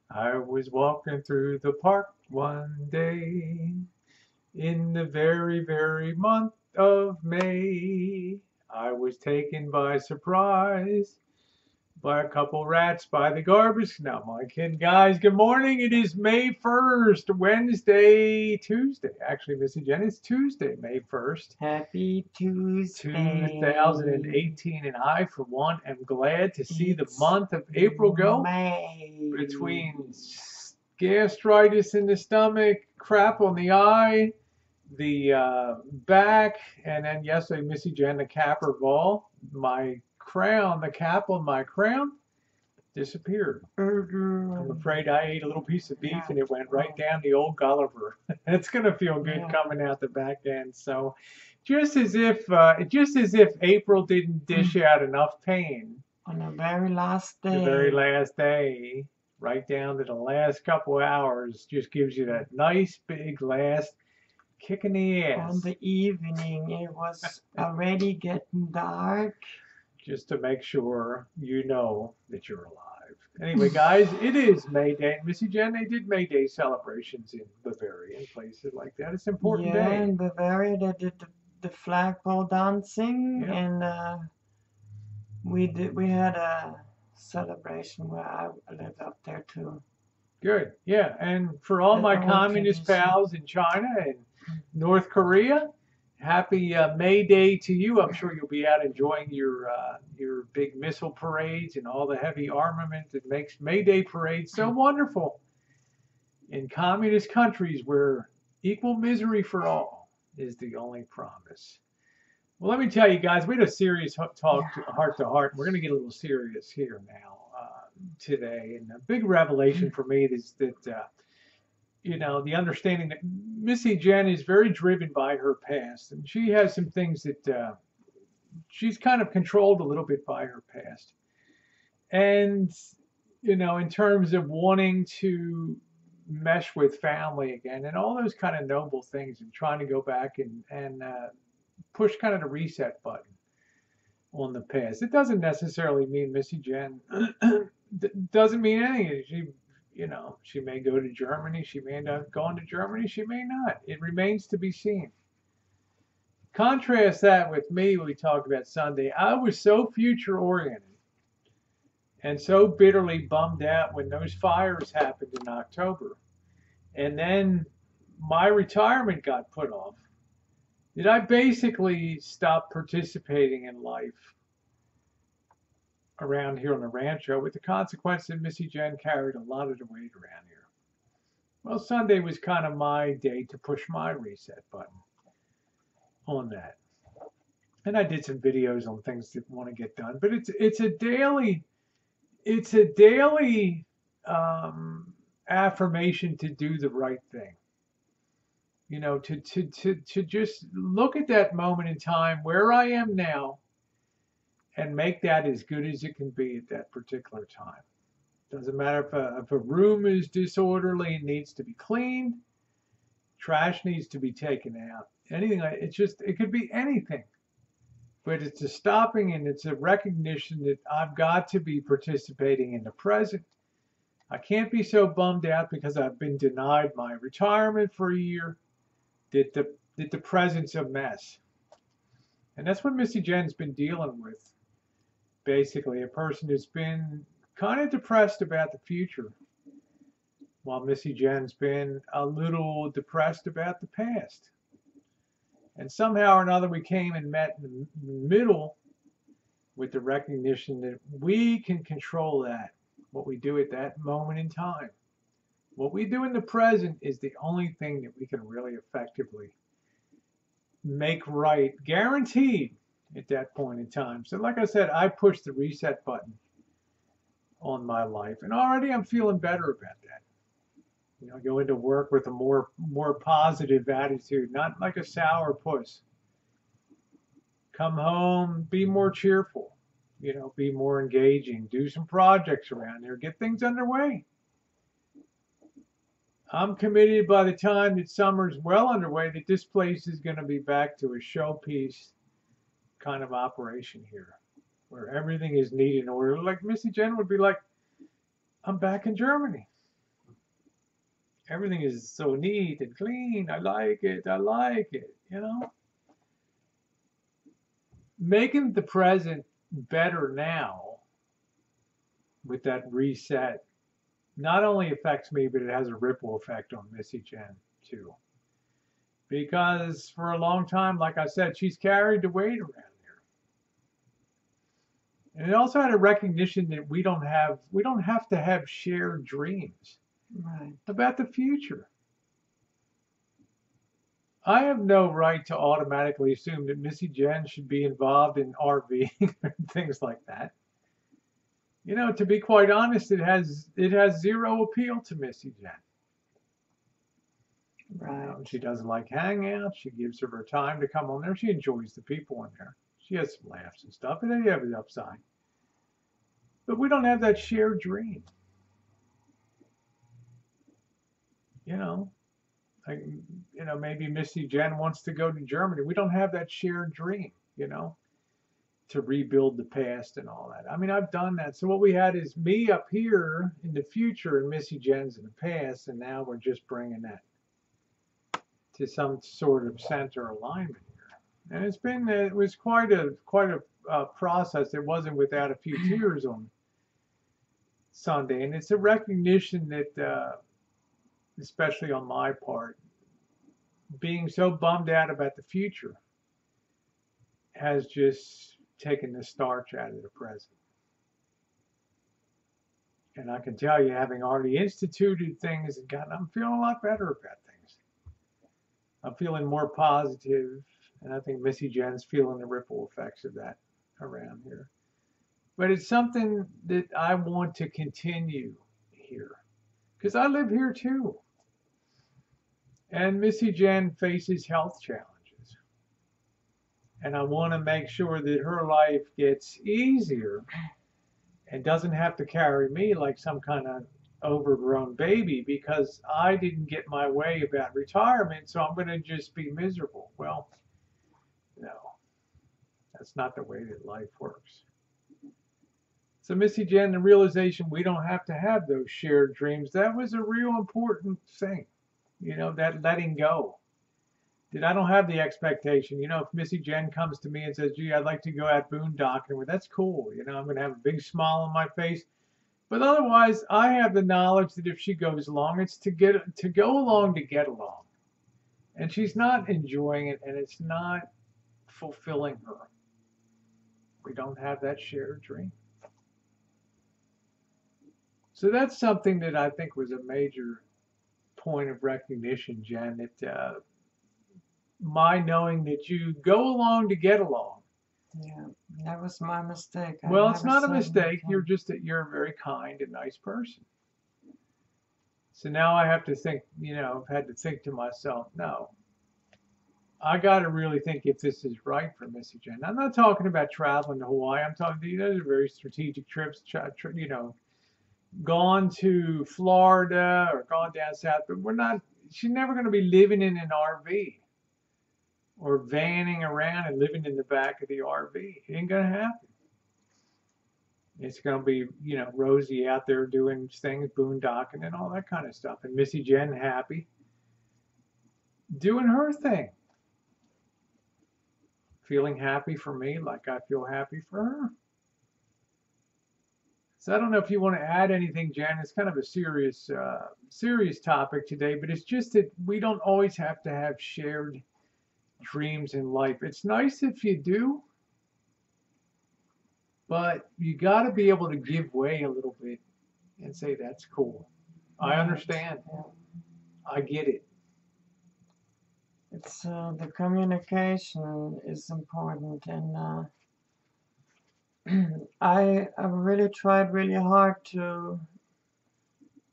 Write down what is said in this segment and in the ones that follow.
I was walking through the park one day in the very, very month of May. I was taken by surprise by a couple rats by the garbage. Now, my kid, guys, good morning. It is May 1st, Tuesday. Actually, Missy Jen, it's Tuesday, May 1st, Happy Tuesday. 2018. And I, for one, am glad to see the It's month of April go May. between gastritis in the stomach, crap on the eye, the back, and then yesterday, Missy Jen, the capper ball, my crown, the cap on my crown disappeared. I'm afraid I ate a little piece of beef and it went right down the old Gulliver. It's gonna feel good Yeah. coming out the back end. So, just as if April didn't dish out enough pain, On the very last the very day. last day, right down to the last couple hours, just gives you that nice big last kick in the On ass. the evening, it was already getting dark. Just to make sure you know that you're alive. Anyway, guys, it is May Day. Missy Jen, they did May Day celebrations in Bavaria and places like that. It's an important Yeah, day. in Bavaria, they did the flagpole dancing, Yeah, and we had a celebration where I lived up there too. good. Yeah, and for all my An old communist tradition. pals in China and North Korea, happy May Day to you. I'm sure you'll be out enjoying your big missile parades and all the heavy armament that makes May Day parades so wonderful in communist countries where equal misery for all is the only promise. Well, let me tell you guys, we had a serious talk, heart to heart. We're going to get a little serious here now today. And a big revelation for me is that, the understanding that Missy Jen is very driven by her past. And she has some things that she's kind of controlled a little bit by her past. And, in terms of wanting to mesh with family again and all those kind of noble things and trying to go back and push kind of the reset button on the past. It doesn't necessarily mean Missy Jen doesn't mean anything. She may go to Germany. She may end up going to Germany. She may not. It remains to be seen. Contrast that with me when we talked about Sunday. I was so future oriented and so bitterly bummed out when those fires happened in October. And then my retirement got put off. That I basically stopped participating in life around here on the rancho, with the consequence that Missy Jen carried a lot of the weight around here. Well, Sunday was kind of my day to push my reset button on that. And I did some videos on things that want to get done, but it's a daily affirmation to do the right thing. To just look at that moment in time where I am now and make that as good as it can be at that particular time. Doesn't matter if a room is disorderly and needs to be cleaned, trash needs to be taken out, anything like it could be anything. But it's a stopping and it's a recognition that I've got to be participating in the present. I can't be so bummed out because I've been denied my retirement for a year that the present's a mess. And that's what Missy Jen's been dealing with. Basically, a person who's been kind of depressed about the future, while Missy Jen's been a little depressed about the past. And somehow or another, we came and met in the middle with the recognition that we can control that, what we do at that moment in time. What we do in the present is the only thing that we can really effectively make right, guaranteed at that point in time. So, like I said, I pushed the reset button on my life, and already I'm feeling better about that. Go into work with a more positive attitude, not like a sour puss. Come home, be more cheerful. Be more engaging. Do some projects around here. Get things underway. I'm committed by the time that summer's well underway that this place is going to be back to a showpiece kind of operation here, where everything is neat and order. Like Missy Jen would be like, I'm back in Germany. Everything is so neat and clean. I like it. I like it. You know, making the present better now with that reset not only affects me, but it has a ripple effect on Missy Jen too. Because for a long time, like I said, she's carried the weight around here. And it also had a recognition that we don't have to have shared dreams Right. about the future. I have no right to automatically assume that Missy Jen should be involved in RVing and things like that. You know, to be quite honest, it has zero appeal to Missy Jen. You Right. know, she doesn't like hangouts. She gives her time to come on there. She enjoys the people in there. She has some laughs and stuff, and then you have the upside. But we don't have that shared dream. You know, like, you know, maybe Missy Jen wants to go to Germany. We don't have that shared dream. You know, to rebuild the past and all that. I mean, I've done that. So what we had is me up here in the future and Missy Jen's in the past, and now we're just bringing that to some sort of center alignment here. And it was quite a process. It wasn't without a few tears on Sunday, and it's a recognition that, especially on my part, being so bummed out about the future has just taken the starch out of the present. And I can tell you, having already instituted things, I'm feeling a lot better about things. I'm feeling more positive, and I think Missy Jen's feeling the ripple effects of that around here. But it's something that I want to continue here, because I live here too. And Missy Jen faces health challenges. And I want to make sure that her life gets easier and doesn't have to carry me like some kind of overgrown baby because I didn't get my way about retirement, so I'm going to just be miserable. Well, no, that's not the way that life works. So, Missy Jen, the realization we don't have to have those shared dreams, that was a real important thing. You know, that letting go. That I don't have the expectation. You know, if Missy Jen comes to me and says, gee, I'd like to go out boondocking, well, that's cool. You know, I'm going to have a big smile on my face. But otherwise, I have the knowledge that if she goes along, it's to go along to get along. And she's not enjoying it, and it's not fulfilling her. We don't have that shared dream. So that's something that I think was a major point of recognition, Jen, that my knowing that you go along to get along. Yeah, that was my mistake. Well, it's not a mistake. You're a very kind and nice person. So now I have to think, you know, I've had to think to myself, no, I got to really think if this is right for Missy Jen. I'm not talking about traveling to Hawaii. I'm talking, those are very strategic trips, you know, gone to Florida or gone down south, but she's never going to be living in an RV or vanning around and living in the back of the RV. It ain't going to happen. It's going to be, you know, Rosie out there doing things, boondocking and all that kind of stuff. And Missy Jen happy, doing her thing. Feeling happy for me like I feel happy for her. So I don't know if you want to add anything, Jen. It's kind of a serious topic today, but it's just that we don't always have to have shared dreams in life. It's nice if you do, but you got to be able to give way a little bit and say, that's cool. I understand. Yeah. I get it. It's the communication is important, and I really tried really hard to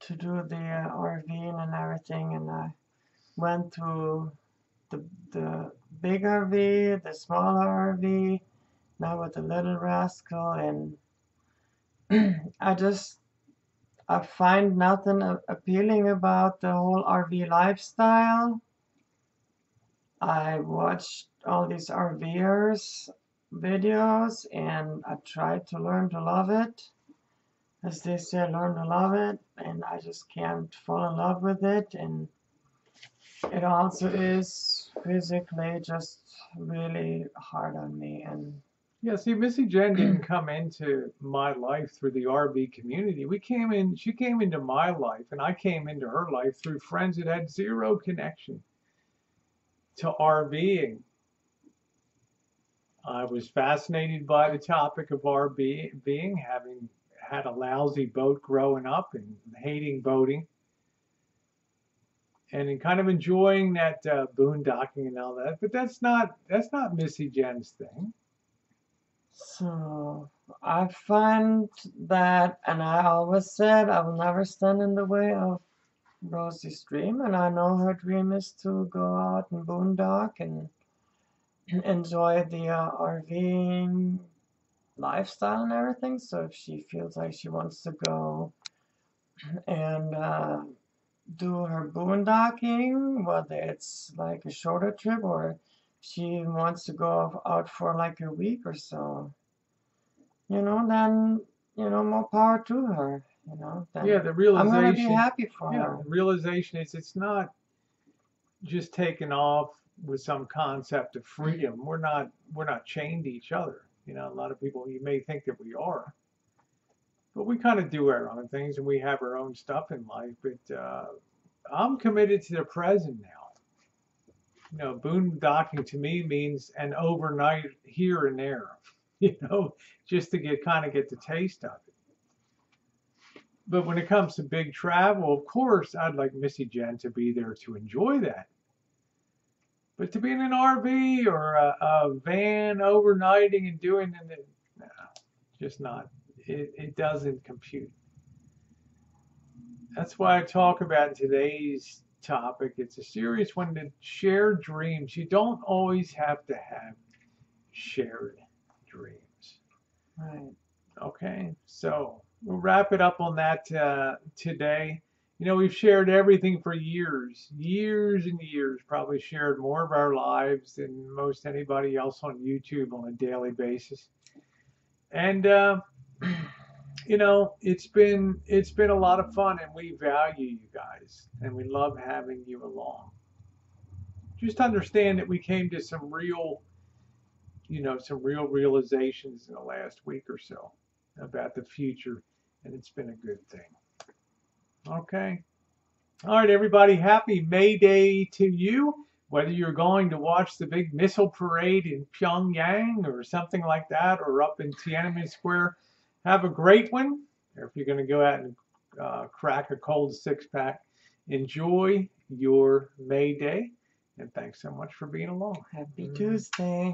do the RVing and everything, and I went to the big RV, the smaller RV, now with the little rascal, and I find nothing appealing about the whole RV lifestyle. I watched all these RVers videos and I tried to learn to love it. as they say, I learned to love it, and I just can't fall in love with it. And it also is physically just really hard on me. And Yeah, see, Missy Jen didn't come into my life through the RV community. She came into my life, and I came into her life through friends that had zero connection to RVing. I was fascinated by the topic of RVing, having had a lousy boat growing up and hating boating, and in kind of enjoying that boondocking and all that. But that's not Missy Jen's thing. so I find that, and I always said I will never stand in the way of Rosie's dream, and I know her dream is to go out and boondock and enjoy the RVing lifestyle and everything. So if she feels like she wants to go and do her boondocking, whether it's like a shorter trip or she wants to go out for like a week or so, then, more power to her, Yeah, then the I'm gonna be realization. happy for Yeah, her. the realization is it's not just taking off with some concept of freedom. We're not chained to each other. A lot of people, you may think that we are, but we kind of do our own things and we have our own stuff in life. But I'm committed to the present now. Boondocking to me means an overnight here and there. Just to get the taste of it. But when it comes to big travel, of course, I'd like Missy Jen to be there to enjoy that. But to be in an RV or a van overnighting and doing it, no, just not. It doesn't compute. That's why I talk about today's topic. It's a serious one to share dreams. You don't always have to have shared dreams. Right. Okay, so we'll wrap it up on that today. We've shared everything for years, years and years, probably shared more of our lives than most anybody else on YouTube on a daily basis. And it's been a lot of fun, and we value you guys, and we love having you along. Just understand that we came to some real realizations in the last week or so about the future, and it's been a good thing. Okay. All right, everybody, happy May Day to you. Whether you're going to watch the big missile parade in Pyongyang or something like that, or up in Tiananmen Square, have a great one. Or if you're going to go out and crack a cold six-pack, enjoy your May Day. And thanks so much for being along. Happy Tuesday.